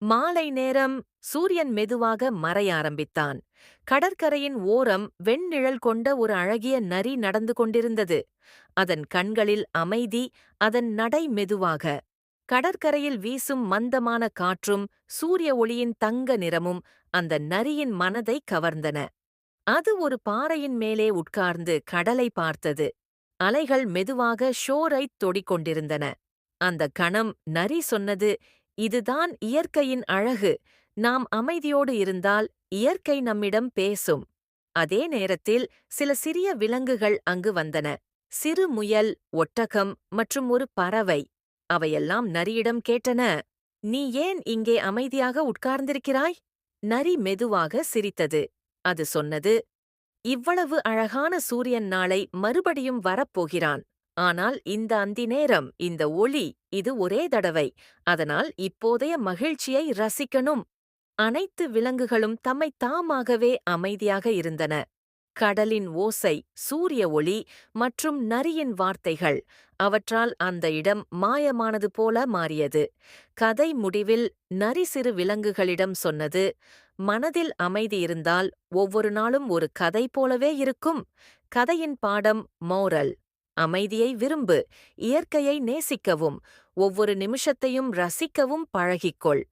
மாலை நேரம் சூரியன் மெதுவாக மறைய ஆரம்பித்தான். கடற்கரையின் ஓரம் வெண்ணிழல் கொண்ட ஒரு அழகிய நரி நடந்து கொண்டிருந்தது. அதன் கண்களில் அமைதி, அதன் நடை மெதுவாக. கடற்கரையில் வீசும் மந்தமான காற்றும் சூரிய ஒளியின் தங்க நிறமும் அந்த நரியின் மனதை கவர்ந்தன. அது ஒரு பாறையின் மேலே உட்கார்ந்து கடலை பார்த்தது. அலைகள் மெதுவாக ஷோரைத் தொடிக்கொண்டிருந்தன. அந்த கணம் நரி சொன்னது, இதுதான் இயற்கையின் அழகு. நாம் அமைதியோடு இருந்தால் இயற்கை நம்மிடம் பேசும். அதே நேரத்தில் சில சிறிய விலங்குகள் அங்கு வந்தன. சிறு முயல், ஒட்டகம் மற்றும் ஒரு பறவை. அவையெல்லாம் நரியிடம் கேட்டன, நீ ஏன் இங்கே அமைதியாக உட்கார்ந்திருக்கிறாய்? நரி மெதுவாக சிரித்தது. அது சொன்னது, இவ்வளவு அழகான சூரியன் நாளை மறுபடியும் வரப்போகிறான். ஆனால் இந்த அந்தி நேரம், இந்த ஒளி, இது ஒரே தடவை. அதனால் இப்போதைய மகிழ்ச்சியை ரசிக்கணும். அனைத்து விலங்குகளும் தம்மை தாமாகவே அமைதியாக இருந்தன. கடலின் ஓசை, சூரிய ஒளி மற்றும் நரியின் வார்த்தைகள், அவற்றால் அந்த இடம் மாயமானது போல மாறியது. கதை முடிவில் நரி சிறு விலங்குகளிடம் சொன்னது, மனதில் அமைதி இருந்தால் ஒவ்வொரு நாளும் ஒரு கதை போலவே இருக்கும். கதையின் பாடம் மோரல்: அமைதியை விரும்பு, இயற்கையை நேசிக்கவும், ஒவ்வொரு நிமிஷத்தையும் ரசிக்கவும் பழகிக்கொள்.